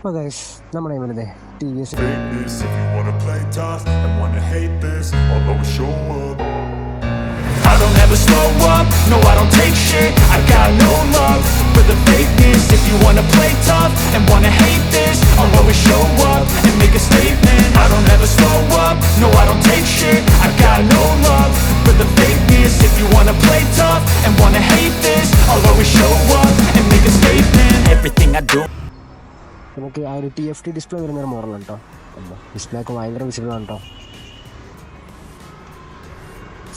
അപ്പോൾ ഗൈസ് നമ്മുടെ ഇവിടെ TVS If you wanna play tough and wanna hate this, I'll always show up. I don't ever slow up, no I don't take shit. I got no love for the fakeness. If you wanna play tough and wanna hate this, I'll always show up and make a statement. I don't ever slow up, no I don't take shit. I got no love for the fakeness. If you wanna play tough and wanna hate this, I'll always show up and make a statement. Everything I do. നമുക്ക് ആ ഒരു TFT display വരുന്നൊരു മോഡലാണ് കേട്ടോ. Display ഒക്കെ ഭയങ്കര വിസിബിളാണ് കേട്ടോ.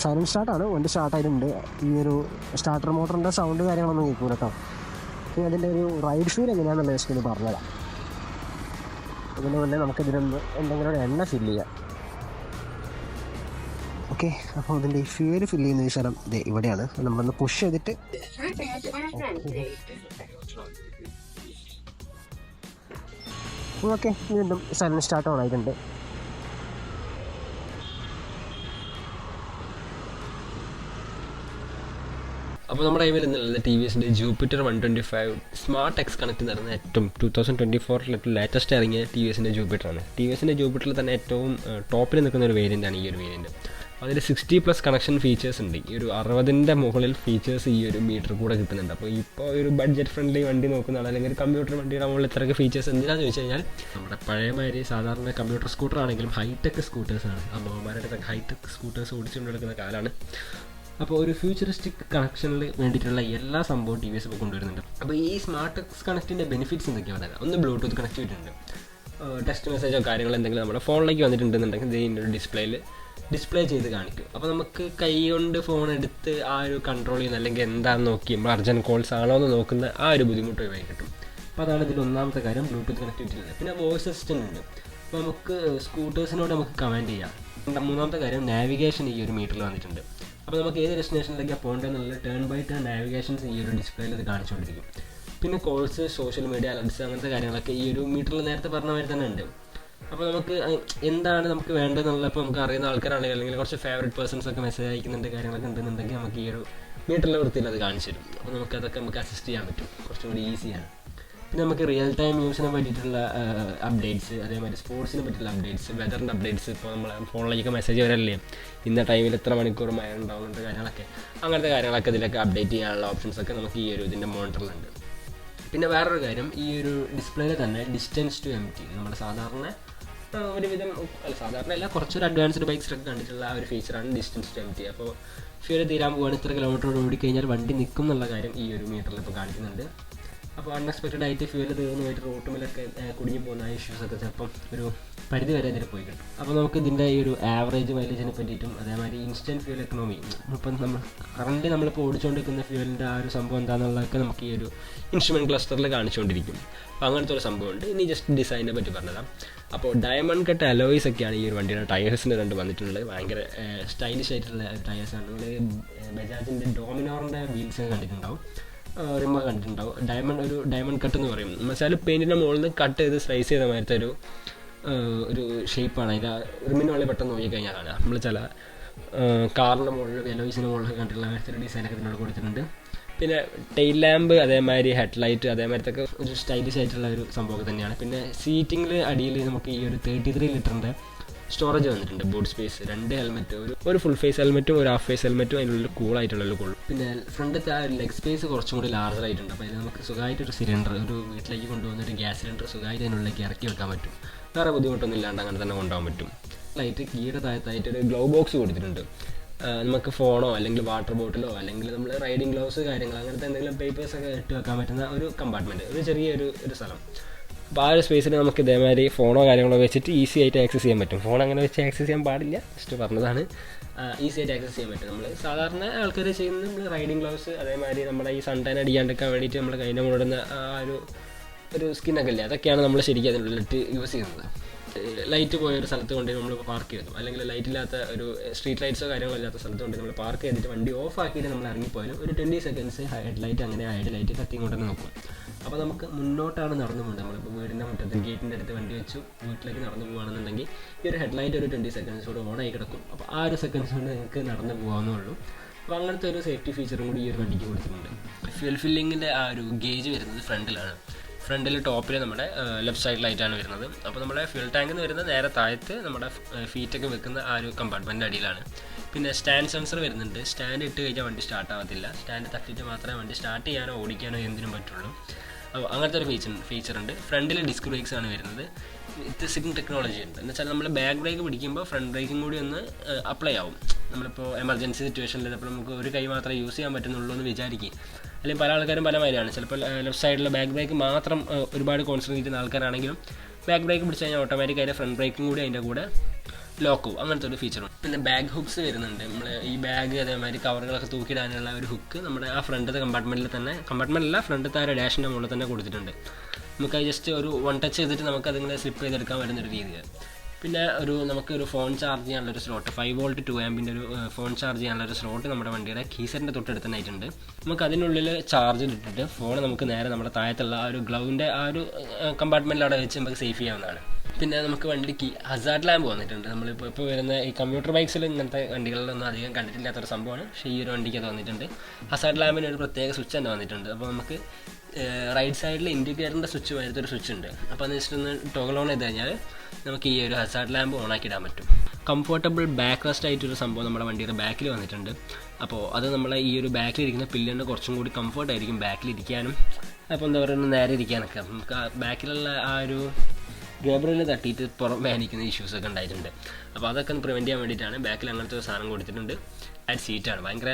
Silent സ്റ്റാർട്ടാണ്, വണ്ടി സ്റ്റാർട്ടായിട്ടുണ്ട്. ഈ ഒരു സ്റ്റാർട്ടർ മോട്ടറിൻ്റെ സൗണ്ട് കാര്യങ്ങളൊന്നും കേൾക്കൂല കേട്ടോ. ഇനി അതിൻ്റെ ഒരു റൈഡ് ഫീൽ എങ്ങനെയാണെന്നുള്ള ജസ്റ്റ് ഒന്ന് പറഞ്ഞുതരാം. ഇതിന് മുന്നേ നമുക്കിതിനൊന്ന് എന്തെങ്കിലും ഒരു എണ്ണ ഫില്ല് ചെയ്യാം. ഓക്കെ, അപ്പോൾ ഇതിൻ്റെ ഈ ഫ്യൂൽ ഫില്ല് ചെയ്യുന്ന ഈ സ്ഥലം ഇവിടെയാണ്. നമ്മളൊന്ന് പുഷ് ചെയ്തിട്ട് ഓക്കെ വീണ്ടും സൈലൻറ്റ് സ്റ്റാർട്ട് ഓൺ ആയിട്ടുണ്ട്. അപ്പോൾ നമ്മുടെ കയ്യിൽ നിന്നുള്ളത് TVS Jupiter 125 smart X connect നടന്ന ഏറ്റവും 2024 ലേറ്റസ്റ്റ് ഇറങ്ങിയ TVS Jupiter ആണ്. TVS Jupiterൽ തന്നെ ഏറ്റവും ടോപ്പിൽ നിൽക്കുന്ന ഒരു വേരിയൻ്റാണ് ഈ ഒരു വേരിയൻറ്റ്. അതിൽ 60+ കണക്ഷൻ ഫീച്ചേഴ്സ് ഉണ്ട്. ഈ ഒരു 60ൻ്റെ മുകളിൽ ഫീച്ചേഴ്സ് ഈ ഒരു മീറ്റർ കൂടെ കിട്ടുന്നുണ്ട്. അപ്പോൾ ഇപ്പോൾ ഒരു ബഡ്ജറ്റ് ഫ്രണ്ട്ലി വണ്ടി നോക്കുന്നതാണ്, അല്ലെങ്കിൽ ഒരു കമ്പ്യൂട്ടർ വണ്ടിയുടെ മുകളിൽ ഇത്രയൊക്കെ ഫീച്ചേഴ്സ് എന്തിനാണെന്ന് ചോദിച്ചു കഴിഞ്ഞാൽ, നമ്മുടെ പഴയമാതിരി സാധാരണ കമ്പ്യൂട്ടർ സ്കൂട്ടർ ആണെങ്കിലും ഹൈടെക് സ്കൂട്ടേഴ്സാണ്. അമ്മമാരുടെ ഹൈടെക് സ്കൂട്ടേഴ്സ് ഓടിച്ചുകൊണ്ട് നടക്കുന്ന കാലമാണ്. അപ്പോൾ ഒരു ഫ്യൂച്ചറിസ്റ്റിക് കണക്ഷനിൽ വേണ്ടിയിട്ടുള്ള എല്ലാ സംഭവവും TVS ഇപ്പോൾ കൊണ്ടുവരുന്നുണ്ട്. അപ്പോൾ ഈ സ്മാർട്ട് എക്സ് കണക്റ്റിൻ്റെ ബെനിഫിറ്റ്സ് എന്തൊക്കെയാണ് പറയുക? ഒന്ന് ബ്ലൂടൂത്ത് കണക്ടിവിറ്റി ഉണ്ട്. ടെക്സ്റ്റ് മെസ്സേജോ കാര്യങ്ങളോ എന്തെങ്കിലും നമ്മുടെ ഫോണിലേക്ക് വന്നിട്ടുണ്ടെന്നുണ്ടെങ്കിൽ ഇതിൻ്റെ ഒരു ഡിസ്പ്ലേ ചെയ്ത് കാണിക്കും. അപ്പോൾ നമുക്ക് കൈ കൊണ്ട് ഫോൺ എടുത്ത് ആ ഒരു കൺട്രോൾ ചെയ്യുന്ന, അല്ലെങ്കിൽ എന്താണെന്ന് നോക്കി നമ്മൾ അർജൻറ്റ് കോൾസ് ആണോ എന്ന് നോക്കുന്ന ആ ഒരു ബുദ്ധിമുട്ട് ഒഴിവായി കിട്ടും. അപ്പോൾ അതാണ് ഇതിൽ ഒന്നാമത്തെ കാര്യം, ബ്ലൂടൂത്ത് കണക്ടിവിറ്റി ഉണ്ട്. പിന്നെ വോയിസ് അസിസ്റ്റൻ്റ് ഉണ്ട്. അപ്പോൾ നമുക്ക് സ്കൂട്ടേഴ്സിനോട് നമുക്ക് കമാൻഡ് ചെയ്യാം. മൂന്നാമത്തെ കാര്യം, നാവിഗേഷൻ ഈ ഒരു മീറ്ററിൽ വന്നിട്ടുണ്ട്. അപ്പോൾ നമുക്ക് ഏത് ഡെസ്റ്റിനേഷനിലേക്കാണ് പോകേണ്ടതെന്നുള്ള ടേൺ ബൈ ടേൺ നാവിഗേഷൻസ് ഈ ഒരു ഡിസ്പ്ലേയിൽ ഇത് കാണിച്ചുകൊണ്ടിരിക്കും. പിന്നെ കോൾസ്, സോഷ്യൽ മീഡിയ അലർട്ട്സ്, അങ്ങനത്തെ കാര്യങ്ങളൊക്കെ ഈ ഒരു മീറ്ററിൽ നേരത്തെ പറഞ്ഞ മാതിരി തന്നെ ഉണ്ട്. അപ്പോൾ നമുക്ക് എന്താണ് നമുക്ക് വേണ്ടതെന്നുള്ള, ഇപ്പോൾ നമുക്ക് അറിയുന്ന ആൾക്കാരാണെങ്കിൽ അല്ലെങ്കിൽ കുറച്ച് ഫേവറേറ്റ് പേഴ്സൺസൊക്കെ മെസ്സേജ് അയക്കുന്നുണ്ട്, കാര്യങ്ങളൊക്കെ ഉണ്ടെന്നുണ്ടെങ്കിൽ നമുക്ക് ഈ ഒരു മീറ്ററിലെ വൃത്തിയിൽ അത് കാണിച്ചു തരും. അപ്പോൾ നമുക്കതൊക്കെ നമുക്ക് അസിസ്റ്റ് ചെയ്യാൻ പറ്റും, കുറച്ചും കൂടി ഈസിയാണ്. പിന്നെ നമുക്ക് റിയൽ ടൈം യൂസിനെ പറ്റിയിട്ടുള്ള അപ്ഡേറ്റ്സ്, അതേമാതിരി സ്പോർട്സിനെ പറ്റിയുള്ള അപ്ഡേറ്റ്സ്, വെതറിൻ്റെ അപ്ഡേറ്റ്സ്, ഇപ്പോൾ നമ്മൾ ഫോണിലേക്ക് മെസ്സേജ് വരല്ലേ ഇന്ന ടൈമിൽ എത്ര മണിക്കൂർ മഴ ഉണ്ടാകുന്ന കാര്യങ്ങളൊക്കെ, അങ്ങനത്തെ കാര്യങ്ങളൊക്കെ ഇതിലൊക്കെ അപ്ഡേറ്റ് ചെയ്യാനുള്ള ഓപ്ഷൻസൊക്കെ നമുക്ക് ഈ ഒരു ഇതിൻ്റെ മോണിറ്ററിലുണ്ട്. പിന്നെ വേറൊരു കാര്യം, ഈ ഒരു ഡിസ്പ്ലേയിൽ തന്നെ ഡിസ്റ്റൻസ് ടു എംപ്റ്റി, നമ്മുടെ സാധാരണ ഒരുവിധം സാധാരണ അല്ല, കുറച്ചൊരു അഡ്വാൻസ്ഡ് ബൈക്സിലൊക്കെ കണ്ടിട്ടുള്ള ആ ഒരു ഫീച്ചറാണ് ഡിസ്റ്റൻസ് ടു എംപ്റ്റി. അപ്പോൾ ഫ്യൂൽ തീരാൻ പോവുകയാണ്, ഇത്ര കിലോമീറ്റർ ഓടിക്കഴിഞ്ഞാൽ വണ്ടി നിൽക്കും എന്നുള്ള കാര്യം ഈ ഒരു മീറ്ററിൽ ഇപ്പോൾ കാണിക്കുന്നുണ്ട്. അപ്പോൾ അൺഎക്സ്പെക്റ്റഡ് ആയിട്ട് ഫ്യൂൽ തീർന്നു പോയിട്ട് റോട്ടുമിലൊക്കെ കുടുങ്ങി പോകുന്ന ഇഷ്യൂസൊക്കെ ചിലപ്പം ഒരു പരിധി വരെ ഇതിൽ പോയി കിട്ടും. അപ്പോൾ നമുക്ക് ഇതിൻ്റെ ഈ ഒരു ആവറേജ് മൈലേജിനെ പറ്റിയിട്ടും അതേമാതിരി ഇൻസ്റ്റൻറ്റ് ഫ്യൂൽ എക്കണോമി, ഇപ്പം കറണ്ട് നമ്മളിപ്പോൾ ഓടിച്ചുകൊണ്ടിരിക്കുന്ന ഫ്യൂലിൻ്റെ ആ ഒരു സംഭവം എന്താണെന്നുള്ളതൊക്കെ നമുക്ക് ഈ ഒരു ഇൻസ്ട്രുമെൻറ്റ് ക്ലസ്റ്ററിൽ കാണിച്ചുകൊണ്ടിരിക്കും. അപ്പോൾ അങ്ങനത്തെ ഒരു സംഭവമുണ്ട്. ഇനി ജസ്റ്റ് ഡിസൈനെ പറ്റി പറഞ്ഞതാണ്. അപ്പോൾ ഡയമണ്ട് കട്ട് അലോയ്സ് ഒക്കെയാണ് ഈ ഒരു വണ്ടിയുടെ ടയേഴ്സിന് രണ്ട് വന്നിട്ടുള്ളത്. ഭയങ്കര സ്റ്റൈലിഷ് ആയിട്ടുള്ള ടയേഴ്സാണ്. നിങ്ങൾ ബജാജിൻ്റെ ഡോമിനോറിൻ്റെ വീൽസൊക്കെ കണ്ടിട്ടുണ്ടാവും, റിമ്മ കണ്ടിട്ടുണ്ടാവും. ഡയമണ്ട് കട്ട് എന്ന് പറയും. മസാല പെയിൻറ്റിൻ്റെ മുകളിൽ നിന്ന് കട്ട് ചെയ്ത് സ്ലൈസ് ചെയ്ത മാതിരത്തെ ഒരു ഷേപ്പാണ്. അതിൻ്റെ റിമ്മിൻ്റെ മുകളിൽ പെട്ടെന്ന് നോക്കിക്കഴിഞ്ഞാൽ കാണാം. നമ്മൾ ചില കാറിൻ്റെ മുകളിൽ എലോയ്സിൻ്റെ മുകളിൽ കണ്ടിട്ടുള്ള മാതിരത്തെ ഡിസൈനൊക്കെ ഇതിനോട് കൊടുത്തിട്ടുണ്ട്. പിന്നെ ടെയിൽ ലാമ്പ്, അതേമാതിരി ഹെഡ്ലൈറ്റ്, അതേമാതിരത്തൊക്കെ ഒരു സ്റ്റൈലിഷ് ആയിട്ടുള്ള ഒരു സംഭവം തന്നെയാണ്. പിന്നെ സീറ്റിങ്ങിൽ അടിയിൽ നമുക്ക് ഈ ഒരു 33 ലിറ്ററിൻ്റെ സ്റ്റോറേജ് വന്നിട്ടുണ്ട്. ബോർഡ് സ്പേസ്, 2 ഹെൽമെറ്റ്, ഒരു ഫുൾ ഫേസ് ഹെൽമെറ്റും ഒരു ഹാഫ് ഫേസ് ഹെൽമെറ്റും അതിനുള്ളിൽ കൂളായിട്ടുള്ള കൊള്ളും. പിന്നെ ഫ്രണ്ടത്തെ ആ ഒരു ലെഗ് സ്പേസ് കുറച്ചും കൂടി ലാർജർ ആയിട്ടുണ്ട്. അപ്പോൾ അതിൽ നമുക്ക് സുഖമായിട്ടൊരു സിലിണ്ടർ, ഒരു വീട്ടിലേക്ക് കൊണ്ടുവന്നൊരു ഗ്യാസ് സിലിണ്ടർ സുഖമായിട്ട് അതിനുള്ളിലേക്ക് ഇറക്കി വെക്കാൻ പറ്റും. വേറെ ബുദ്ധിമുട്ടൊന്നും ഇല്ലാണ്ട് അങ്ങനെ തന്നെ കൊണ്ടുപോകാൻ പറ്റും. ലൈറ്റ് കീയുടെ താഴത്തായിട്ട് ഒരു ഗ്ലൗ ബോക്സ് കൊടുത്തിട്ടുണ്ട്. നമുക്ക് ഫോണോ അല്ലെങ്കിൽ വാട്ടർ ബോട്ടിലോ അല്ലെങ്കിൽ നമ്മൾ റൈഡിങ് ഗ്ലൗസ് കാര്യങ്ങൾ അങ്ങനത്തെ എന്തെങ്കിലും പേപ്പേഴ്സൊക്കെ ഇട്ട് വെക്കാൻ പറ്റുന്ന ഒരു കമ്പാർട്ട്മെൻറ്റ്, ഒരു ചെറിയൊരു സ്ഥലം. അപ്പോൾ ആ ഒരു സ്പേസിൽ നമുക്ക് ഇതേമാതിരി ഫോണോ കാര്യങ്ങളോ വെച്ചിട്ട് ഈസി ആയിട്ട് ആക്സസ് ചെയ്യാൻ പറ്റും. ഫോൺ അങ്ങനെ വെച്ച് ആക്സസ് ചെയ്യാൻ പാടില്ല, ജസ്റ്റ് പറഞ്ഞതാണ്. ഈസി ആയിട്ട് ആക്സസ് ചെയ്യാൻ പറ്റും. നമ്മൾ സാധാരണ ആൾക്കാർ ചെയ്യുന്നത് നമ്മൾ റൈഡിങ് ഗ്ലൗസ്, അതേമാതിരി നമ്മുടെ ഈ സൺടൈൻ അടിയാണ്ടിരിക്കാൻ വേണ്ടിയിട്ട് നമ്മൾ കൈൻ്റെ മുകളിടുന്ന ആ ഒരു സ്കിന്നൊക്കെ ഇല്ലേ, അതൊക്കെയാണ് നമ്മൾ ശരിക്കും അതിനുള്ളിലിട്ട് യൂസ് ചെയ്യുന്നത്. ലൈറ്റ് പോയൊരു സ്ഥലത്ത് കൊണ്ട് നമ്മൾ പാർക്ക് ചെയ്തു, അല്ലെങ്കിൽ ലൈറ്റ് ഇല്ലാത്ത ഒരു സ്ട്രീറ്റ് ലൈറ്റ്സോ കാര്യങ്ങളോ ഇല്ലാത്ത സ്ഥലത്ത് കൊണ്ട് നമ്മൾ പാർക്ക് ചെയ്തിട്ട് വണ്ടി ഓഫ് ആക്കിയിട്ട് നമ്മൾ ഇറങ്ങിപ്പോയാലും ഒരു 20 സെക്കൻഡ്സ് ഹെഡ്ലൈറ്റ് അങ്ങനെ ഹെഡ്ലൈറ്റ് കത്തിക്കൊണ്ടെന്ന് നോക്കും. അപ്പോൾ നമുക്ക് മുന്നോട്ടാണ് നടന്നു പോകുന്നത്. നമ്മളിപ്പോൾ വീടിൻ്റെ മുറ്റത്ത് ഗേറ്റിൻ്റെ അടുത്ത് വണ്ടി വെച്ചു വീട്ടിലേക്ക് നടന്നു പോകുകയാണെന്നുണ്ടെങ്കിൽ ഈ ഒരു ഹെഡ്ലൈറ്റ് ഒരു 20 സെക്കൻഡ്സ് കൂടെ ഓണായി കിടക്കും. അപ്പോൾ ആ ഒരു സെക്കൻഡ്സ് കൊണ്ട് നിങ്ങൾക്ക് നടന്നു പോകാവുന്നേ ഉള്ളൂ. അപ്പോൾ അങ്ങനത്തെ ഒരു സേഫ്റ്റി ഫീച്ചറും കൂടി ഈ ഒരു വണ്ടിക്ക് കൊടുത്തിട്ടുണ്ട്. ഫ്യൂൽ ഫില്ലിങ്ങിൻ്റെ ആ ഒരു ഗേജ് വരുന്നത് ഫ്രണ്ടിലാണ്. ഫ്രണ്ടിൽ ടോപ്പിൽ നമ്മുടെ ലെഫ്റ്റ് സൈഡിലായിട്ടാണ് വരുന്നത്. അപ്പോൾ നമ്മുടെ ഫ്യൂൽ ടാങ്കിൽ നിന്ന് വരുന്നത് നേരെ താഴത്ത് നമ്മുടെ ഫീറ്റൊക്കെ വെക്കുന്ന ആ ഒരു കമ്പാർട്ട്മെൻറ്റിൻ്റെ അടിയിലാണ്. പിന്നെ സ്റ്റാൻഡ് സെൻസർ വരുന്നുണ്ട്. സ്റ്റാൻഡ് ഇട്ട് കഴിഞ്ഞാൽ വണ്ടി സ്റ്റാർട്ട് ആവത്തില്ല. സ്റ്റാൻഡ് തട്ടിയിട്ട് മാത്രമേ വണ്ടി സ്റ്റാർട്ട് ചെയ്യാനോ ഓടിക്കാനോ എന്തിനും പറ്റുള്ളൂ. അപ്പോൾ അങ്ങനത്തെ ഒരു ഫീച്ചറുണ്ട്. ഫ്രണ്ടിൽ ഡിസ്ക് ബ്രേക്സ് ആണ് വരുന്നത്. വിത്ത് സിഗ്നൽ ടെക്നോളജി ഉണ്ട്. എന്ന് വെച്ചാൽ നമ്മൾ ബാക്ക് ബ്രേക്ക് പിടിക്കുമ്പോൾ ഫ്രണ്ട് ബ്രേക്കും കൂടി ഒന്ന് അപ്ലൈ ആവും. നമ്മളിപ്പോൾ എമർജൻസി സിറ്റുവേഷനിൽ അപ്പോൾ നമുക്ക് ഒരു കൈ മാത്രമേ യൂസ് ചെയ്യാൻ പറ്റുന്നുള്ളൂ എന്ന് വിചാരിക്കും. അല്ലെങ്കിൽ പല ആൾക്കാരും പല മാതിരിയാണ്. ചിലപ്പോൾ ലെഫ്റ്റ് സൈഡിലെ ബാക്ക് ബ്രേക്ക് മാത്രം ഒരുപാട് കോൺസെൻട്രേറ്റ് ചെയ്യുന്ന ആൾക്കാരാണെങ്കിലും ബാക്ക് ബ്രേക്ക് പിടിച്ച് കഴിഞ്ഞാൽ ഓട്ടോമാറ്റിക് അതിൻ്റെ ഫ്രണ്ട് ബ്രേക്കും കൂടി അതിൻ്റെ കൂടെ ലോക്കും. അങ്ങനത്തെ ഒരു ഫീച്ചറുണ്ട്. പിന്നെ ബാഗ് ഹുക്സ് വരുന്നുണ്ട്. നമ്മൾ ഈ ബാഗ് അതേമാതിരി കവറുകളൊക്കെ തൂക്കിയിടാനുള്ള ഒരു ഹുക്ക് നമ്മുടെ ആ ഫ്രണ്ടത്തെ കമ്പാർട്ട്മെൻറ്റിലല്ല ഫ്രണ്ടത്തെ ആ ഒരു ഡാഷിൻ്റെ മുകളിൽ തന്നെ കൊടുത്തിട്ടുണ്ട്. നമുക്ക് ജസ്റ്റ് ഒരു വൺ ടച്ച് ചെയ്തിട്ട് നമുക്കതിങ്ങനെ സ്ലിപ്പ് ചെയ്തെടുക്കാൻ വരുന്നൊരു രീതിയാണ്. പിന്നെ നമുക്കൊരു ഫോൺ ചാർജ് ചെയ്യാനുള്ളൊരു സ്ലോട്ട് 5 വോൾട്ട് 2 ആമ്പിൻ്റെ ഒരു ഫോൺ ചാർജ് ചെയ്യാനുള്ളൊരു സ്ലോട്ട് നമ്മുടെ വണ്ടിയുടെ കീസറിൻ്റെ തൊട്ടടുത്തന്നായിട്ടുണ്ട്. നമുക്ക് അതിനുള്ളിൽ ചാർജ് ഇട്ടിട്ട് ഫോൺ നമുക്ക് നേരെ നമ്മുടെ താഴത്തുള്ള ആ ഒരു ഗ്ലൗവിൻ്റെ ആ ഒരു കമ്പാർട്ട്മെൻറ്റിൽ അവിടെ വെച്ച് നമുക്ക് സേഫ് ചെയ്യാവുന്നതാണ്. പിന്നെ നമുക്ക് വണ്ടിക്ക് ഹസാർഡ് ലാമ്പ് വന്നിട്ടുണ്ട്. നമ്മളിപ്പോൾ വരുന്ന ഈ കമ്മ്യൂട്ടർ ബൈക്സിൽ ഇങ്ങനത്തെ വണ്ടികളിലൊന്നും അധികം കണ്ടിട്ടില്ലാത്തൊരു സംഭവമാണ്. പക്ഷേ ഈ ഒരു വണ്ടിക്ക് അത് വന്നിട്ടുണ്ട്. ഹസാർഡ് ലാമ്പിന് ഒരു പ്രത്യേക സ്വിച്ച് തന്നെ വന്നിട്ടുണ്ട്. അപ്പോൾ നമുക്ക് റൈറ്റ് സൈഡിൽ ഇൻഡിക്കേറ്ററിൻ്റെ സ്വിച്ച് വരുത്തൊരു സ്വിച്ച് ഉണ്ട്. അപ്പോൾ അത് ജസ്റ്റ് ഒന്ന് ടോഗിൾ ഓൺ ചെയ്ത് കഴിഞ്ഞാൽ നമുക്ക് ഈ ഒരു ഹസാർഡ് ലാമ്പ് ഓണാക്കിയിടാൻ പറ്റും. കംഫർട്ടബിൾ ബാക്ക് റെസ്റ്റ് ആയിട്ടൊരു സംഭവം നമ്മുടെ വണ്ടിയുടെ ബാക്കിൽ വന്നിട്ടുണ്ട്. അപ്പോൾ അത് നമ്മളെ ഈ ഒരു ബാക്കിലിരിക്കുന്ന പില്ലിന് കുറച്ചും കൂടി കംഫർട്ടായിരിക്കും ബാക്കിലിരിക്കാനും. അപ്പോൾ എന്താ പറയുക, നേരെ ഇരിക്കാനൊക്കെ നമുക്ക് ആ ബാക്കിലുള്ള ആ ഒരു ഗബ്രിൽ തട്ടിയിട്ട് പുറം വേദനിക്കുന്ന ഇഷ്യൂസൊക്കെ ഉണ്ടായിട്ടുണ്ട്. അപ്പോൾ അതൊക്കെ ഒന്ന് പ്രിവെൻറ്റ് ചെയ്യാൻ വേണ്ടിയിട്ടാണ് ബാക്കിൽ അങ്ങനത്തെ ഒരു സാധനം കൊടുത്തിട്ടുണ്ട്. ഫ്ലാറ്റ് സീറ്റാണ്, ഭയങ്കര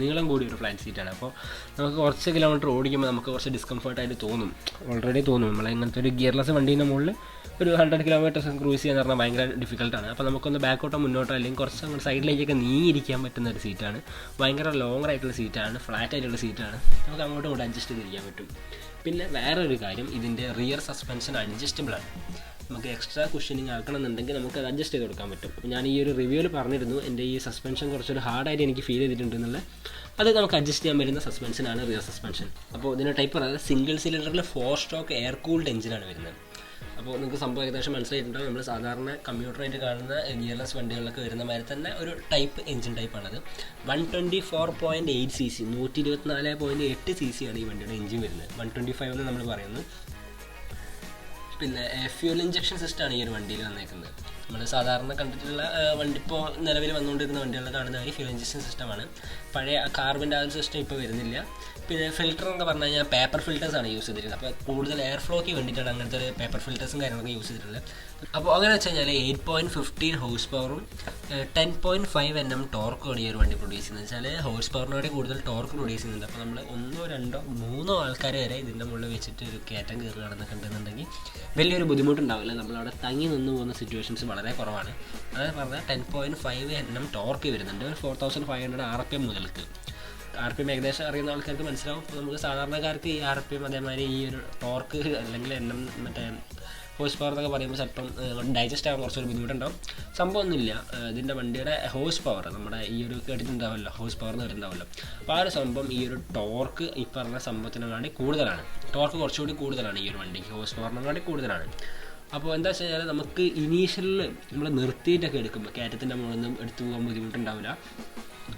നീളം കൂടിയ ഒരു ഫ്ലാറ്റ് സീറ്റാണ്. അപ്പോൾ നമുക്ക് കുറച്ച് കിലോമീറ്റർ ഓടിക്കുമ്പോൾ നമുക്ക് കുറച്ച് ഡിസ്കംഫർട്ടായിട്ട് തോന്നും, ഓൾറെഡി തോന്നും. നമ്മൾ ഇങ്ങനത്തെ ഒരു ഗിയർലെസ് വണ്ടീൻ്റെ മുകളിൽ ഒരു 100 കിലോമീറ്റേഴ്സ് ക്രൂസ് ചെയ്യാന്ന് പറഞ്ഞാൽ ഭയങ്കര ഡിഫിക്കൽട്ടാണ്. അപ്പോൾ നമുക്കൊന്ന് ബാക്കോട്ടോ മുന്നോട്ടോ അല്ലെങ്കിൽ കുറച്ച് അങ്ങോട്ട് സൈഡിലേക്കൊക്കെ നീങ്ങിയിരിക്കാൻ പറ്റുന്ന ഒരു സീറ്റാണ്. ഭയങ്കര ലോങ്ങർ ആയിട്ടുള്ള സീറ്റാണ്, ഫ്ലാറ്റ് ആയിട്ടുള്ള സീറ്റാണ്. നമുക്ക് അങ്ങോട്ടും ഇങ്ങോട്ട് അഡ്ജസ്റ്റ് ചെയ്തിരിക്കാൻ പറ്റും. പിന്നെ വേറൊരു കാര്യം, ഇതിൻ്റെ റിയർ സസ്പെൻഷൻ അഡ്ജസ്റ്റബിൾ ആണ്. നമുക്ക് എക്സ്ട്രാ കുഷനിങ് ആക്കണമെന്നുണ്ടെങ്കിൽ നമുക്ക് അത് അഡ്ജസ്റ്റ് ചെയ്ത് കൊടുക്കാൻ പറ്റും. അപ്പോൾ ഞാൻ ഈ ഒരു റിവ്യൂവിൽ പറഞ്ഞിരുന്നു എൻ്റെ ഈ സസ്പെൻഷൻ കുറച്ചൊരു ഹാർഡായിട്ട് എനിക്ക് ഫീൽ ചെയ്തിട്ടുണ്ടെന്നുള്ള. അത് നമുക്ക് അഡ്ജസ്റ്റ് ചെയ്യാൻ പറ്റുന്ന സസ്പെൻഷനാണ് റിയർ സസ്പെൻഷൻ. അപ്പോൾ ഇതിൻ്റെ ടൈപ്പ് പറയുന്നത് സിംഗിൾ സിലിണ്ടറിൽ 4 സ്ട്രോക്ക് എയർ കൂൾഡ് എഞ്ചിനാണ് വരുന്നത്. അപ്പോൾ നിങ്ങൾക്ക് സംഭവം ഏകദേശം മനസ്സിലായിട്ടുണ്ടാവും. നമ്മൾ സാധാരണ കമ്മ്യൂട്ടറായിട്ട് കാണുന്ന ഗിയർലെസ് വണ്ടികളിലൊക്കെ വരുന്ന മാതിരി തന്നെ ഒരു ടൈപ്പ് എഞ്ചിൻ ടൈപ്പാണത്. 124.8 cc 124.8 cc ആണ് ഈ വണ്ടിയുടെ എഞ്ചിൻ വരുന്നത്. 125 എന്ന് നമ്മൾ പറയുന്നത്. പിന്നെ ഫ്യൂൽ ഇഞ്ചക്ഷൻ സിസ്റ്റമാണ് ഈ ഒരു വണ്ടിയിൽ വന്നേക്കുന്നത്. നമ്മൾ സാധാരണ കണ്ടിട്ടുള്ള വണ്ടി ഇപ്പോൾ നിലവിൽ വന്നുകൊണ്ടിരിക്കുന്ന വണ്ടികളിൽ കാണുന്ന ഒരു ഫ്യൂൽ ഇഞ്ചക്ഷൻ സിസ്റ്റമാണ്. പഴയ കാർബൻ്റെ ആ ഒരു സിസ്റ്റം ഇപ്പോൾ വരുന്നില്ല. പിന്നെ ഫിൽറ്റർ എന്ന് പറഞ്ഞു കഴിഞ്ഞാൽ പേപ്പർ ഫിൽറ്റേഴ്സാണ് യൂസ് ചെയ്തിട്ടുള്ളത്. അപ്പോൾ കൂടുതൽ എയർ ഫ്ലോയ്ക്ക് വേണ്ടിയിട്ടാണ് അങ്ങനത്തെ ഒരു പേപ്പർ ഫിൽറ്റേഴ്സും കാര്യങ്ങളൊക്കെ യൂസ് ചെയ്തിട്ടുള്ളത്. അപ്പോൾ അങ്ങനെ വെച്ച് കഴിഞ്ഞാൽ 8.15 ഹോഴ്സ് പവറും 10.5 Nm ടോർക്കുമാണ് ഈ ഒരു വണ്ടി പ്രൊഡ്യൂസ് ചെയ്യുന്നത്. വെച്ചാൽ ഹോഴ്സ് പവറിനോട് കൂടുതൽ ടോർക്ക് പ്രൊഡ്യൂസ് ചെയ്യുന്നുണ്ട്. അപ്പോൾ നമ്മൾ 1, 2, 3 ആൾക്കാർ വരെ ഇതിൻ്റെ മുകളിൽ വെച്ചിട്ട് ഒരു കയറ്റം കയറി നടന്നിട്ടുണ്ടെന്നുണ്ടെങ്കിൽ വലിയൊരു ബുദ്ധിമുട്ടുണ്ടാവില്ല. നമ്മളവിടെ തങ്ങി നിന്ന് പോകുന്ന സിറ്റുവേഷൻസ് വളരെ കുറവാണ്. അതായത് പറഞ്ഞാൽ 10.5 Nm ടോർക്ക് വരുന്നുണ്ട്. 4500 RPM മുതൽക്ക്. RPM ഏകദേശം അറിയുന്ന ആൾക്കാർക്ക് മനസ്സിലാവും. അപ്പോൾ നമുക്ക് സാധാരണക്കാർക്ക് ഈ RPM അതേമാതിരി ഈ ഒരു ടോർക്ക് അല്ലെങ്കിൽ എണ്ണം മറ്റേ ഹോഴ്സ് പവർ എന്നൊക്കെ പറയുമ്പോൾ ചിലപ്പം ഡൈജസ്റ്റ് ആകാൻ കുറച്ചൊരു ബുദ്ധിമുട്ടുണ്ടാവും. സംഭവമൊന്നുമില്ല. ഇതിൻ്റെ വണ്ടിയുടെ ഹോഴ്സ് പവർ നമ്മുടെ ഈ ഒരു കേട്ടിട്ടുണ്ടാവുമല്ലോ, ഹോഴ്സ് പവർ എന്ന് വരുന്നുണ്ടാവുമല്ലോ. അപ്പോൾ ആ ഒരു സംഭവം ഈ ഒരു ടോർക്ക് ഈ പറഞ്ഞ സംഭവത്തിനെക്കാട്ടി കൂടുതലാണ്. ടോർക്ക് കുറച്ചുകൂടി കൂടുതലാണ് ഈ ഒരു വണ്ടിക്ക്, ഹോഴ്സ് പവറിനെക്കാട്ടി കൂടുതലാണ്. അപ്പോൾ എന്താ വെച്ച് കഴിഞ്ഞാൽ നമുക്ക് ഇനീഷ്യലിൽ നമ്മൾ നിർത്തിയിട്ടൊക്കെ എടുക്കുമ്പോൾ കയറ്റത്തിൻ്റെ മുകളിൽ നിന്നും എടുത്തു പോകാൻ ബുദ്ധിമുട്ടുണ്ടാവില്ല.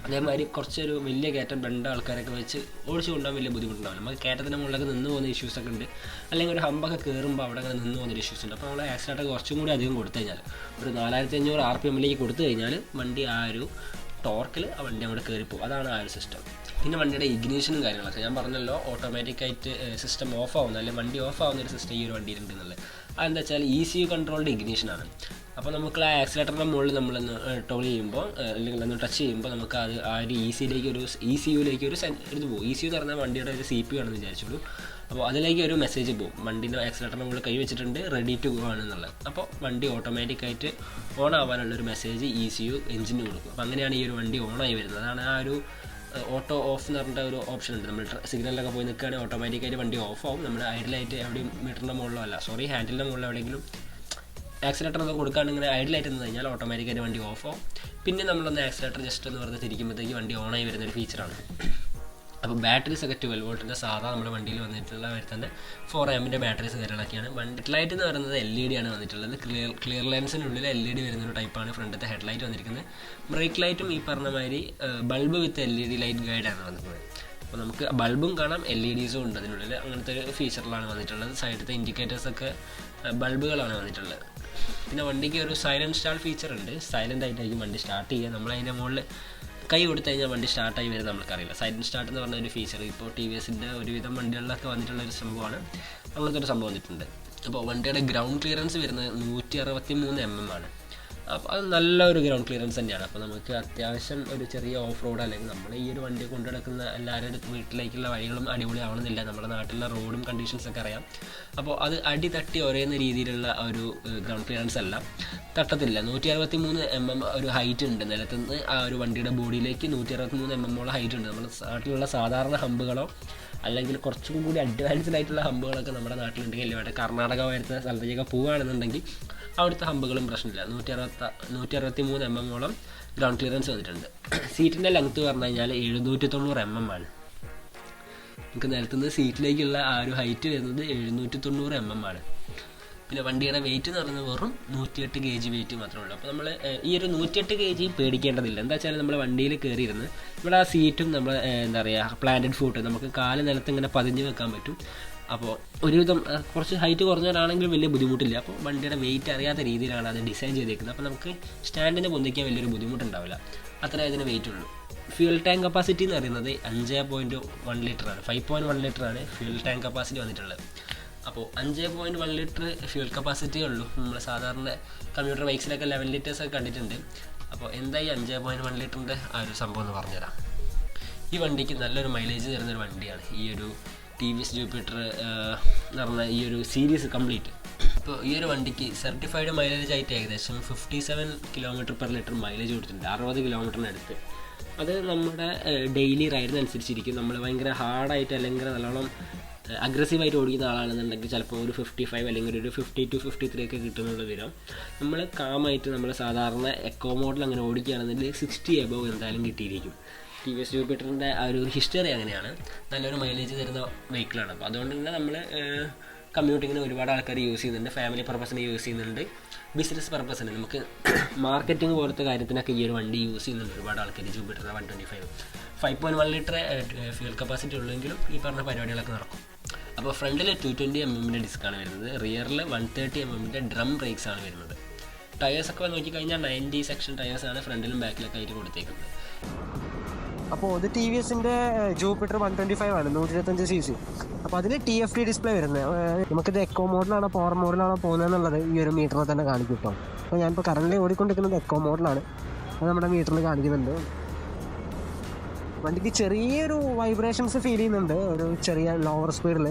അതേമാതിരി കുറച്ചൊരു വലിയ കയറ്റം 2 ആൾക്കാരൊക്കെ വെച്ച് ഓടിച്ചു കൊണ്ടുപോകാൻ വലിയ ബുദ്ധിമുട്ടുണ്ടാവില്ല. നമുക്ക് കയറ്റത്തിൻ്റെ മുകളിലൊക്കെ നിന്ന് പോകുന്ന ഇഷ്യൂസൊക്കെ ഉണ്ട്. അല്ലെങ്കിൽ ഒരു ഹമ്പൊക്കെ കയറുമ്പോൾ അവിടെ അങ്ങനെ നിന്ന് പോകുന്നൊരു ഇഷ്യൂസ് ഉണ്ട്. അപ്പോൾ നമ്മൾ ആക്സിഡൻറ്റൊക്കെ കുറച്ചും കൂടി അധികം കൊടുത്തു കഴിഞ്ഞാൽ ഒരു 4500 RPM കൊടുത്തു കഴിഞ്ഞാൽ വണ്ടി ആ ഒരു ടോർക്കിൽ ആ വണ്ടി അങ്ങോട്ട് കയറിപ്പോകും. അതാണ് ആ ഒരു സിസ്റ്റം. പിന്നെ വണ്ടിയുടെ ഇഗ്നീഷനും കാര്യങ്ങളൊക്കെ ഞാൻ പറഞ്ഞല്ലോ, ഓട്ടോമാറ്റിക്കായിട്ട് സിസ്റ്റം ഓഫ് ആവുന്ന അല്ലെങ്കിൽ വണ്ടി ഓഫ് ആവുന്ന ഒരു സിസ്റ്റം ഈ ഒരു വണ്ടിയിലുണ്ടെന്നുള്ളത്. അതെന്താ വെച്ചാൽ ECU കൺട്രോൾഡ് ഇഗ്നീഷനാണ്. അപ്പോൾ നമുക്ക് ആ ആക്സിലേറ്ററിൻ്റെ മുകളിൽ നമ്മളൊന്ന് ടോൾ ചെയ്യുമ്പോൾ അല്ലെങ്കിൽ ഒന്ന് ടച്ച് ചെയ്യുമ്പോൾ നമുക്ക് അത് ആ ഒരു ECUയിലേക്ക് ഒരു ഇത് പോകും. ECU എന്ന് പറഞ്ഞാൽ വണ്ടിയുടെ ഒരു CPU ആണെന്ന് വിചാരിച്ചോളൂ. അപ്പോൾ അതിലേക്ക് ഒരു മെസ്സേജ് പോകും, വണ്ടീൻ്റെ ആക്സിലേറ്ററിൻ്റെ മുകളിൽ കൈ വെച്ചിട്ടുണ്ട്, റെഡി ടു ഗോ ആണെന്നുള്ളത്. അപ്പോൾ വണ്ടി ഓട്ടോമാറ്റിക്കായിട്ട് ഓൺ ആവാനുള്ളൊരു മെസ്സേജ് ECU എഞ്ചിന് കൊടുക്കും. അപ്പോൾ അങ്ങനെയാണ് ഈ ഒരു വണ്ടി ഓണായി വരുന്നത്. അതാണ് ആ ഒരു ഓട്ടോ ഓഫ് എന്ന് പറഞ്ഞിട്ട് ഒരു ഓപ്ഷൻ ഉണ്ട്. നമ്മൾ സിഗ്നലിലൊക്കെ പോയി നിൽക്കുകയാണെങ്കിൽ ഓട്ടോമാറ്റിക്കായിട്ട് വണ്ടി ഓഫ് ആവും. നമ്മൾ ഐഡിലായിട്ട് എവിടെയും മീറ്ററിൻ്റെ മുകളിലോ ഹാൻഡിലിൻ്റെ മുകളിൽ എവിടെയെങ്കിലും ആക്സിലേറ്റർ ഒക്കെ കൊടുക്കാണ്ട് ഇങ്ങനെ ഐഡിലായിട്ട് നിന്ന് കഴിഞ്ഞാൽ ഓട്ടോമാറ്റിക്കായിട്ട് വണ്ടി ഓഫ് ആവും. പിന്നെ നമ്മളൊന്ന് ആക്സിലേറ്റർ ജസ്റ്റ് എന്ന് പറഞ്ഞ് തിരിക്കുമ്പോഴത്തേക്ക് വണ്ടി ഓണായി വരുന്നൊരു ഫീച്ചറാണ്. അപ്പോൾ ബാറ്ററീസ് ഒക്കെ 12 വോൾട്ടിൻ്റെ സാധാ നമ്മുടെ വണ്ടിയിൽ വന്നിട്ടുള്ള തന്നെ 4 ആമ്പിൻ്റെ ബാറ്ററീസ് കാര്യങ്ങളൊക്കെയാണ്. ഹെഡ്ലൈറ്റ് എന്ന് പറയുന്നത് LED ആണ് വന്നിട്ടുള്ളത്. ക്ലിയർ ലെൻസിനുള്ളിൽ LED വരുന്നൊരു ടൈപ്പാണ് ഫ്രണ്ടത്തെ ഹെഡ്ലൈറ്റ് വന്നിരിക്കുന്നത്. ബ്രേക്ക് ലൈറ്റും ഈ പറഞ്ഞ മാതിരി ബൾബ് വിത്ത് LED ലൈറ്റ് ഗൈഡാണ് വന്നിട്ടുള്ളത്. അപ്പോൾ നമുക്ക് ബൾബും കാണാം, LEDസും ഉണ്ട് അതിനുള്ളിൽ. അങ്ങനത്തെ ഒരു ഫീച്ചറിലാണ് വന്നിട്ടുള്ളത്. സൈഡിലത്തെ ഇൻഡിക്കേറ്റേഴ്സൊക്കെ ബൾബുകളാണ് വന്നിട്ടുള്ളത്. പിന്നെ വണ്ടിക്ക് ഒരു സൈലൻറ്റ് സ്റ്റാർട്ട് ഫീച്ചർ ഉണ്ട്. സൈലൻ്റ് ആയിട്ടായിരിക്കും വണ്ടി സ്റ്റാർട്ട് ചെയ്യുക. നമ്മളതിൻ്റെ മുകളിൽ കൈ കൊടുത്തു കഴിഞ്ഞാൽ വണ്ടി സ്റ്റാർട്ടായി വരും നമുക്കറിയില്ല. സൈലൻറ്റ് സ്റ്റാർട്ട് എന്ന് പറഞ്ഞ ഒരു ഫീച്ചർ ഇപ്പോൾ TVSൻ്റെ ഒരുവിധം വണ്ടികളിലൊക്കെ വന്നിട്ടുള്ളൊരു സംഭവമാണ്. അങ്ങനത്തെ ഒരു സംഭവം വന്നിട്ടുണ്ട്. അപ്പോൾ വണ്ടിയുടെ ഗ്രൗണ്ട് ക്ലിയറൻസ് വരുന്നത് 163 mm ആണ്. അപ്പോൾ അത് നല്ലൊരു ഗ്രൗണ്ട് ക്ലിയറൻസ് തന്നെയാണ്. അപ്പോൾ നമുക്ക് അത്യാവശ്യം ഒരു ചെറിയ ഓഫ് റോഡ് അല്ലെങ്കിൽ നമ്മൾ ഈ ഒരു വണ്ടി കൊണ്ടു നടക്കുന്ന എല്ലാവരുടെ വീട്ടിലേക്കുള്ള വഴികളും അടിപൊളിയാവണമെന്നില്ല. നമ്മുടെ നാട്ടിലെ റോഡും കണ്ടീഷൻസൊക്കെ അറിയാം. അപ്പോൾ അത് അടി തട്ടി ഒരേന്ന രീതിയിലുള്ള ഒരു ഗ്രൗണ്ട് ക്ലിയറൻസ് അല്ല, തട്ടത്തില്ല. 163 mm ഒരു ഹൈറ്റ് ഉണ്ട് നിലത്തുനിന്ന് ആ ഒരു വണ്ടിയുടെ ബോഡിയിലേക്ക്. 163 mm ഹൈറ്റ് ഉണ്ട്. നമ്മുടെ നാട്ടിലുള്ള സാധാരണ ഹമ്പുകളോ അല്ലെങ്കിൽ കുറച്ചും കൂടി അഡ്വാൻസ്ഡ് ആയിട്ടുള്ള ഹമ്പുകളൊക്കെ നമ്മുടെ നാട്ടിലുണ്ടെങ്കിൽ, ഇവിടെ കർണാടക വരുന്ന സ്ഥലത്തേക്കൊക്കെ പോവുകയാണെന്നുണ്ടെങ്കിൽ അവിടുത്തെ ഹമ്പുകളും പ്രശ്നമില്ല. 163 mm ഗ്രൗണ്ട് ക്ലിയറൻസ് വന്നിട്ടുണ്ട്. സീറ്റിൻ്റെ ലെങ്ത്ത് പറഞ്ഞു കഴിഞ്ഞാൽ 790 mm ആണ്. നമുക്ക് നിലത്തുനിന്ന് സീറ്റിലേക്കുള്ള ആ ഒരു ഹൈറ്റ് വരുന്നത് 790 mm ആണ്. പിന്നെ വണ്ടിയുടെ വെയിറ്റ് എന്ന് പറയുന്നത് വെറും 108 kg വെയിറ്റ് മാത്രമേ ഉള്ളൂ. അപ്പോൾ നമ്മൾ ഈ ഒരു 108 kg പേടിക്കേണ്ടതില്ല. എന്താ വെച്ചാൽ നമ്മൾ വണ്ടിയിൽ കയറിയിരുന്ന് ഇവിടെ ആ സീറ്റും നമ്മൾ എന്താ പറയുക പ്ലാന്റഡ് ഫുട്ട് നമുക്ക് കാല് നിലത്ത് ഇങ്ങനെ പതിഞ്ഞ് വെക്കാൻ പറ്റും. അപ്പോൾ ഒരുവിധം കുറച്ച് ഹൈറ്റ് കുറഞ്ഞവരാണെങ്കിലും വലിയ ബുദ്ധിമുട്ടില്ല. അപ്പോൾ വണ്ടിയുടെ വെയിറ്റ് അറിയാത്ത രീതിയിലാണ് അത് ഡിസൈൻ ചെയ്തേക്കുന്നത്. അപ്പോൾ നമുക്ക് സ്റ്റാൻഡിന് പൊന്തിക്കാൻ വലിയൊരു ബുദ്ധിമുട്ടുണ്ടാവില്ല. അത്രേ അതിന് വെയിറ്റ് ഉള്ളൂ. ഫ്യൂൽ ടാങ്ക് കപ്പാസിറ്റി എന്ന് പറയുന്നത് 5.1 ലിറ്ററാണ്. 5.1 ലിറ്ററാണ് ഫ്യൂൽ ടാങ്ക് കപ്പാസിറ്റി വന്നിട്ടുള്ളത്. അപ്പോൾ 5.1 ലിറ്റർ ഫ്യൂൽ കപ്പാസിറ്റിയേ ഉള്ളൂ. നമ്മൾ സാധാരണ കമ്മ്യൂട്ടർ ബൈക്സിലൊക്കെ 11 ലിറ്റേഴ്സൊക്കെ കണ്ടിട്ടുണ്ട്. അപ്പോൾ എന്തായി 5.1 ലിറ്ററിൻ്റെ ആ ഒരു സംഭവം എന്ന് പറഞ്ഞുതരാം. ഈ വണ്ടിക്ക് നല്ലൊരു മൈലേജ് തരുന്നൊരു വണ്ടിയാണ് ഈ ഒരു TVS ജൂപ്പിറ്റർ എന്ന് പറഞ്ഞ ഈ ഒരു സീരീസ് കംപ്ലീറ്റ്. അപ്പോൾ ഈ ഒരു വണ്ടിക്ക് സർട്ടിഫൈഡ് മൈലേജ് ആയിട്ട് ഏകദേശം 57 km/ലിറ്റർ മൈലേജ് കൊടുത്തിട്ടുണ്ട്. 60 കിലോമീറ്ററിനടുത്ത്. അത് നമ്മുടെ ഡെയിലി റൈഡിനനുസരിച്ചിരിക്കും. നമ്മൾ ഭയങ്കര ഹാർഡായിട്ട് അല്ലെങ്കിൽ നല്ലോണം അഗ്രസീവായിട്ട് ഓടിക്കുന്ന ആളാണെന്നുണ്ടെങ്കിൽ ചിലപ്പോൾ ഒരു 55 അല്ലെങ്കിൽ ഒരു 50 to 53 ഒക്കെ കിട്ടുന്നുള്ളൂ വരും. നമ്മൾ കാമായിട്ട് നമ്മൾ സാധാരണ എക്കോ മോഡൽ അങ്ങനെ ഓടിക്കുകയാണെന്നുണ്ടെങ്കിൽ 60 above എന്തായാലും കിട്ടിയിരിക്കും. TVS ജൂപ്പിറ്ററിൻ്റെ ആ ഒരു ഹിസ്റ്ററി അങ്ങനെയാണ്. നല്ലൊരു മൈലേജ് തരുന്ന വെഹിക്കിളാണ്. അപ്പോൾ അതുകൊണ്ട് തന്നെ നമ്മൾ കമ്മ്യൂട്ടിങ്ങിന് ഒരുപാട് ആൾക്കാർ യൂസ് ചെയ്യുന്നുണ്ട്. ഫാമിലി പർപ്പസിന് യൂസ് ചെയ്യുന്നുണ്ട്. ബിസിനസ് പർപ്പസിന് നമുക്ക് മാർക്കറ്റിംഗ് പോലത്തെ കാര്യത്തിനൊക്കെ ഈ ഒരു വണ്ടി യൂസ് ചെയ്യുന്നുണ്ട് ഒരുപാട് ആൾക്കാർ. ജൂപ്പിറ്റർ 125 5.1 ലിറ്റർ ഫ്യൂൽ കപ്പാസിറ്റി ഉള്ളെങ്കിലും ഈ പറഞ്ഞ പരിപാടികളൊക്കെ നടക്കും. അപ്പോൾ ഫ്രണ്ടിൽ 220 mm ഡിസ്ക്കാണ് വരുന്നത്. റിയറിൽ 130 mm ഡ്രം ബ്രേക്സ് ആണ് വരുന്നത്. ടയേഴ്സൊക്കെ നോക്കിക്കഴിഞ്ഞാൽ 90 സെക്ഷൻ ടയേഴ്സാണ് ഫ്രണ്ടിലും ബാക്കിലൊക്കെ ആയിട്ട് കൊടുത്തേക്കുന്നത്. അപ്പോൾ ഇത് TVSൻ്റെ ജൂപ്പിറ്റർ 125 ആണ്, 125cc. അപ്പോൾ അതിൽ TFT ഡിസ്പ്ലേ വരുന്നത്. നമുക്കിത് എക്കോ മോഡലാണോ പവർ മോഡലാണോ പോകുന്നതെന്നുള്ളത് ഈ ഒരു മീറ്ററിൽ തന്നെ കാണിക്കും കേട്ടോ. അപ്പോൾ ഞാനിപ്പോൾ കറൻറ്റ്ലി ഓടിക്കൊണ്ടിരിക്കുന്നത് എക്കോ മോഡലാണ്. അത് നമ്മുടെ മീറ്ററിൽ കാണിക്കുന്നുണ്ട്. വണ്ടിക്ക് ചെറിയൊരു വൈബ്രേഷൻസ് ഫീൽ ചെയ്യുന്നുണ്ട്, ഒരു ചെറിയ ലോവർ സ്പീഡിൽ.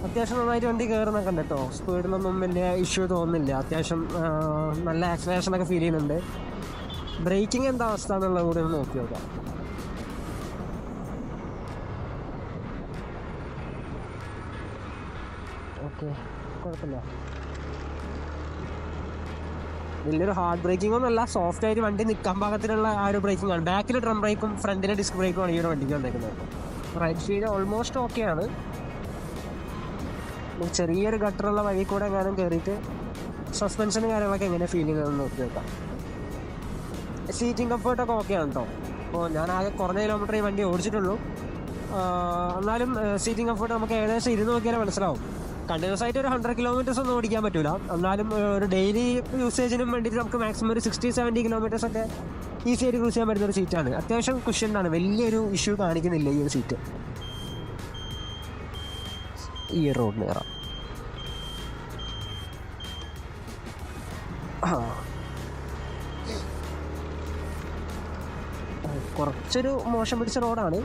അത്യാവശ്യം നന്നായിട്ട് വണ്ടി കയറുന്നൊക്കെ ഉണ്ട് കേട്ടോ. സ്പീഡിലൊന്നും വലിയ ഇഷ്യൂ തോന്നുന്നില്ല. അത്യാവശ്യം നല്ല ആക്സിലറേഷനൊക്കെ ഫീൽ ചെയ്യുന്നുണ്ട്. ബ്രേക്കിംഗ് എന്താ അവസ്ഥ എന്നുള്ളത് കൂടി ഒന്ന് നോക്കി നോക്കാം. ഓക്കെ, കുഴപ്പമില്ല. വലിയൊരു ഹാർഡ് ബ്രേക്കിംഗ് ഒന്നുമല്ല, സോഫ്റ്റ് ആയിട്ട് വണ്ടി നിൽക്കാൻ പാകത്തിലുള്ള ആ ഒരു ബ്രേക്കിംഗ് ആണ്. ബാക്കിൽ ഡ്രം ബ്രേക്കും ഫ്രണ്ടിലെ ഡിസ്ക് ബ്രേക്കുമാണ് ഈ ഒരു വണ്ടിക്ക് വന്നേക്കുന്നത്. റൈറ്റ് സൈഡ് ഓൾമോസ്റ്റ് ഓക്കെയാണ്. ചെറിയൊരു ഗട്ടറുള്ള വഴി കൂടെ എങ്ങാനും കയറിയിട്ട് സസ്പെൻഷനും കാര്യങ്ങളൊക്കെ എങ്ങനെ ഫീൽ ചെയ്യുന്നതെന്ന് നോക്കി നോക്കാം. സീറ്റിംഗ് കംഫർട്ടൊക്കെ ഓക്കെയാണ് കേട്ടോ. അപ്പോൾ ഞാൻ ആകെ കുറഞ്ഞ കിലോമീറ്റർ ഈ വണ്ടി ഓടിച്ചിട്ടുള്ളൂ. എന്നാലും സീറ്റിംഗ് കംഫർട്ട് നമുക്ക് ഏകദേശം ഇരുന്ന് നോക്കിയാൽ മനസ്സിലാവും. കണ്ടിന്യൂസ് ആയിട്ട് ഒരു 100 kilometers ഒന്നും ഓടിക്കാൻ പറ്റില്ല. എന്നാലും ഒരു ഡെയിലി യൂസേജിനും വേണ്ടിയിട്ട് നമുക്ക് മാക്സിമം ഒരു 60-70 kilometers ഒക്കെ ഈസി ആയിട്ട് യൂസ് ചെയ്യാൻ പറ്റുന്ന ഒരു സീറ്റാണ്. അത്യാവശ്യം കുഷ്യനാണ്, വലിയൊരു ഇഷ്യൂ കാണിക്കുന്നില്ല ഈ ഒരു സീറ്റ്. ഈ റോഡിന് കയറാം. കുറച്ചൊരു മോശം പിടിച്ച റോഡാണ്.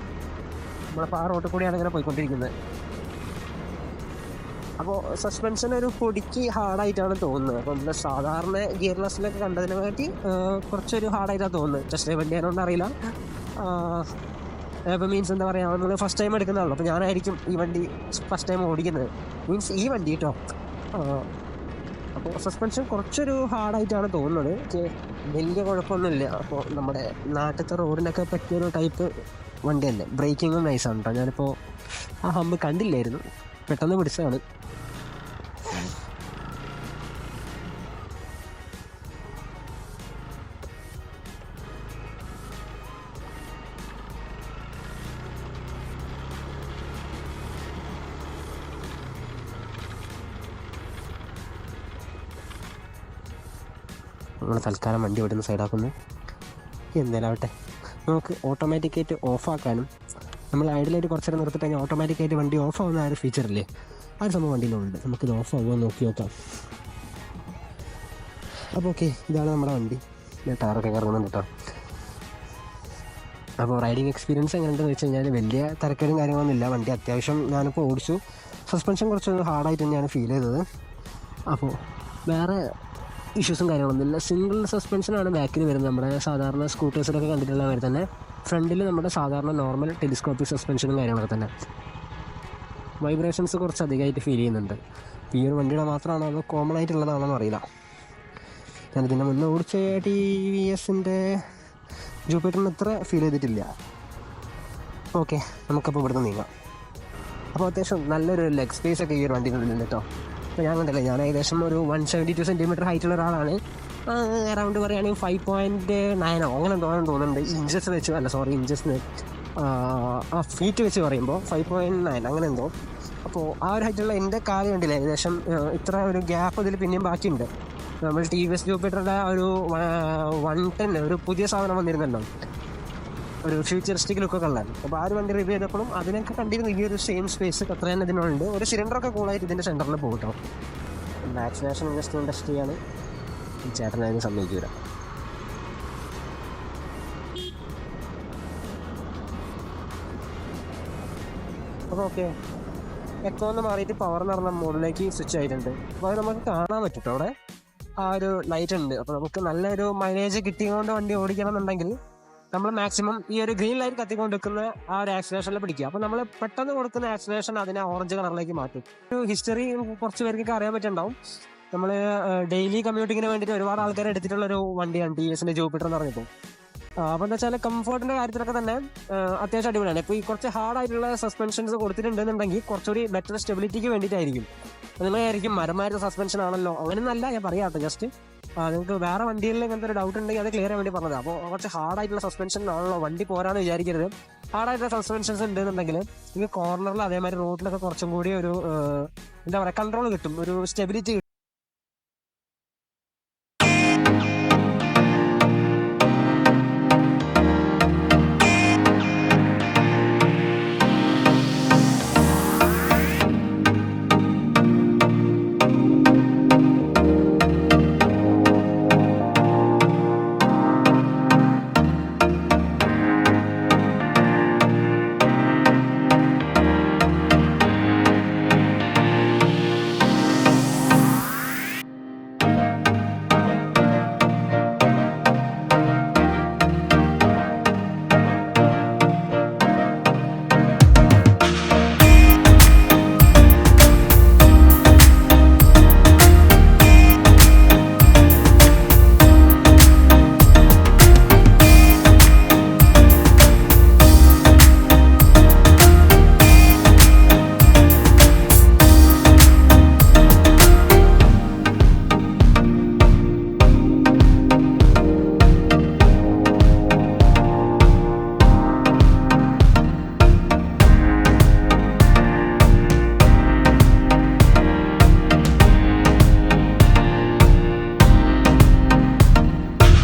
നമ്മളിപ്പോൾ ആ റോഡിൽ കൂടിയാണ് ഇങ്ങനെ പോയിക്കൊണ്ടിരിക്കുന്നത്. അപ്പോൾ സസ്പെൻഷൻ ഒരു പൊടിക്ക് ഹാർഡായിട്ടാണ് തോന്നുന്നത്. അപ്പോൾ നമ്മൾ സാധാരണ ഗിയർലെസ്സിലൊക്കെ കണ്ടതിനെ കാട്ടി കുറച്ചൊരു ഹാർഡായിട്ടാണ് തോന്നുന്നത്. ടെസ്റ്റ് ഡ്രൈവ് വണ്ടി ആയതുകൊണ്ട് അറിയില്ല. ഇപ്പോൾ മീൻസ് എന്താ പറയുക, നമ്മൾ ഫസ്റ്റ് ടൈം എടുക്കുന്നതാണല്ലോ. അപ്പോൾ ഞാനായിരിക്കും ഈ വണ്ടി ഫസ്റ്റ് ടൈം ഓടിക്കുന്നത്, മീൻസ് ഈ വണ്ടി കേട്ടോ. അപ്പോൾ സസ്പെൻഷൻ കുറച്ചൊരു ഹാർഡായിട്ടാണ് തോന്നുന്നത്. വലിയ കുഴപ്പമൊന്നുമില്ല. അപ്പോൾ നമ്മുടെ നാട്ടിലത്തെ റോഡിനൊക്കെ പറ്റിയൊരു ടൈപ്പ് വണ്ടി തന്നെ. ബ്രേക്കിങ്ങും നൈസാണ് കേട്ടോ. ഞാനിപ്പോൾ ആ ഹമ്പ് കണ്ടില്ലായിരുന്നു. പെട്ടെന്ന് പിടിച്ചതാണ്. നമ്മൾ തൽക്കാലം വണ്ടി ഇവിടുന്ന് സൈഡാക്കുന്നു. എന്തായാലും ആവട്ടെ, നമുക്ക് ഓട്ടോമാറ്റിക്കായിട്ട് ഓഫാക്കാനും നമ്മൾ ഐഡിയലായിട്ട് കുറച്ച് നേരം നിർത്തിട്ട് കഴിഞ്ഞാൽ ഓട്ടോമാറ്റിക്കായിട്ട് വണ്ടി ഓഫ് ആവുന്ന ആ ഒരു ഫീച്ചറില്ലേ, ആ ഒരു സംഭവം വണ്ടിയിലുണ്ട്. നമുക്കിത് ഓഫ് ആവുമോ നോക്കി നോക്കാം. അപ്പോൾ ഓക്കെ, ഇതാണ് നമ്മുടെ വണ്ടി. ഞാൻ ടയറൊക്കെ കറങ്ങുന്നുണ്ട് കേട്ടോ. അപ്പോൾ റൈഡിങ് എക്സ്പീരിയൻസ് എങ്ങനെയുണ്ടെന്ന് വെച്ച് കഴിഞ്ഞാൽ വലിയ തിരക്കേടും കാര്യങ്ങളൊന്നുമില്ല. വണ്ടി അത്യാവശ്യം ഞാനിപ്പോൾ ഓടിച്ചു. സസ്പെൻഷൻ കുറച്ച് ഹാർഡായിട്ട് തന്നെയാണ് ഫീൽ ചെയ്തത്. അപ്പോൾ വേറെ ഇഷ്യൂസും കാര്യങ്ങളൊന്നുമില്ല. സിംഗിൾ സസ്പെൻഷനാണ് ബാക്കിൽ വരുന്നത്. നമ്മുടെ സാധാരണ സ്കൂട്ടേഴ്സിലൊക്കെ കണ്ടിട്ടുള്ള മാതിരി തന്നെ ഫ്രണ്ടിൽ നമ്മുടെ സാധാരണ നോർമൽ ടെലിസ്കോപ്പിക് സസ്പെൻഷനും കാര്യങ്ങളൊക്കെ തന്നെ. വൈബ്രേഷൻസ് കുറച്ച് അധികമായിട്ട് ഫീൽ ചെയ്യുന്നുണ്ട്. ഈ ഒരു വണ്ടിയുടെ മാത്രമാണോ അതോ കോമൺ ആയിട്ടുള്ളതാണോ അറിയില്ല. ഞാനിതിൻ്റെ മുന്നേ ഓടിച്ച TVS ജൂപ്പിറ്ററിന് ഇത്ര ഫീൽ ചെയ്തിട്ടില്ല. ഓക്കെ, നമുക്കപ്പോൾ ഇവിടുന്ന് നീങ്ങാം. അപ്പോൾ അത്യാവശ്യം നല്ലൊരു ലെഗ് സ്പേസ് ഒക്കെ ഈ ഒരു വണ്ടിയിലുണ്ട് കേട്ടോ. അപ്പോൾ ഞാൻ കണ്ടില്ല, ഞാൻ ഏകദേശം ഒരു 172 സെൻറ്റിമീറ്റർ ഹൈറ്റുള്ള ഒരാളാണ്. അറൗണ്ട് പറയുകയാണെങ്കിൽ 5.9 അങ്ങനെ തോന്നുന്നുണ്ട്. ഇഞ്ചസ് വെച്ച് അല്ല, സോറി, ഇഞ്ചസ് ഫീറ്റ് വെച്ച് പറയുമ്പോൾ 5.9 അങ്ങനെ എന്തോ. അപ്പോൾ ആ ഒരു ഹൈറ്റുള്ള എൻ്റെ കാല് കണ്ടില്ല, ഏകദേശം ഇത്ര ഒരു ഗ്യാപ്പ് ഇതിൽ പിന്നെയും ബാക്കിയുണ്ട്. നമ്മൾ TVS ജൂപ്പിറ്ററുടെ ഒരു 110 ഒരു പുതിയ സാധനം വന്നിരുന്നല്ലോ, ഒരു ഫ്യൂച്ചറിസ്റ്റിക് ലുക്കൊക്കെ ഉള്ളത്. അപ്പോൾ ആ ഒരു വണ്ടി റിവ്യൂ ചെയ്തപ്പോഴും അതിനൊക്കെ കണ്ടിരുന്നു ഈ ഒരു സെയിം സ്പേസ് അത്ര തന്നെ ഇതിനുണ്ട്. ഒരു സിലിണ്ടറൊക്കെ കൂളായിട്ട് ഇതിൻ്റെ സെൻറ്ററിൽ പോകട്ടോ. വാക്സിനേഷൻ ജസ്റ്റ് ടെസ്റ്റ് ചെയ്യാണ്. ഈ ചേട്ടനായിരുന്നു സമ്മതിക്കൂല. അപ്പോൾ ഓക്കെ, എക്കോ ഒന്ന് മാറിയിട്ട് പവർ എന്ന് പറഞ്ഞ മോഡിലേക്ക് സ്വിച്ച് ആയിട്ടുണ്ട്. അപ്പോൾ അത് നമുക്ക് കാണാൻ പറ്റും അവിടെ ആ ഒരു ലൈറ്റ് ഉണ്ട്. അപ്പോൾ നമുക്ക് നല്ലൊരു മൈലേജ് കിട്ടിയതുകൊണ്ട് വണ്ടി ഓടിക്കണം എന്നുണ്ടെങ്കിൽ നമ്മൾ മാക്സിമം ഈ ഒരു ഗ്രീൻ ലൈറ്റ് കത്തിക്കൊണ്ടിരിക്കുന്ന ആ ഒരു ആക്സിലേഷനിൽ പിടിക്കുക. അപ്പോൾ നമ്മൾ പെട്ടെന്ന് കൊടുക്കുന്ന ആക്സിലേഷൻ അതിനെ ഓറഞ്ച് കളറിലേക്ക് മാറ്റും. ഒരു ഹിസ്റ്ററി കുറച്ച് പേർക്കൊക്കെ അറിയാൻ പറ്റുന്നുണ്ടാവും. നമ്മൾ ഡെയിലി കമ്മ്യൂട്ടിങ്ങിന് വേണ്ടിയിട്ട് ഒരുപാട് ആൾക്കാർ എടുത്തിട്ടുള്ളൊരു വണ്ടിയാണ് TVS ജൂപ്പിറ്റർ എന്ന് പറഞ്ഞപ്പോൾ. അപ്പോൾ എന്താ വെച്ചാൽ കംഫർട്ടിൻ്റെ കാര്യത്തിലൊക്കെ തന്നെ അത്യാവശ്യം അടിപൊളിയാണ്. ഇപ്പോൾ ഈ കുറച്ച് ഹാർഡായിട്ടുള്ള സസ്പെൻഷൻസ് കൊടുത്തിട്ടുണ്ടെന്നുണ്ടെങ്കിൽ കുറച്ചുകൂടി ബെറ്റർ സ്റ്റെബിലിറ്റിക്ക് വേണ്ടിയിട്ടായിരിക്കും. നിങ്ങളായിരിക്കും മരമായിരുന്ന സസ്പെൻഷൻ ആണല്ലോ, അങ്ങനെയൊന്നല്ല ഞാൻ പറയാട്ടോ. ജസ്റ്റ് നിങ്ങൾക്ക് വേറെ വണ്ടികളിൽ ഇങ്ങനത്തെ ഒരു ഡൗട്ട് ഉണ്ടെങ്കിൽ അത് ക്ലിയർ ചെയ്യാൻ വേണ്ടി പറഞ്ഞത്. അപ്പോൾ കുറച്ച് ഹാർഡായിട്ടുള്ള സസ്പെൻഷൻ ആണല്ലോ വണ്ടി പോരാന്ന് വിചാരിക്കരുത്. ഹാർഡായിട്ടുള്ള സസ്പെൻഷൻസ് ഉണ്ടെന്നുണ്ടെങ്കിൽ നിങ്ങൾക്ക് കോർണറിൽ അതേമാതിരി റോഡിലൊക്കെ കുറച്ചും കൂടി ഒരു എന്താ പറയുക കൺട്രോൾ കിട്ടും, ഒരു സ്റ്റെബിലിറ്റി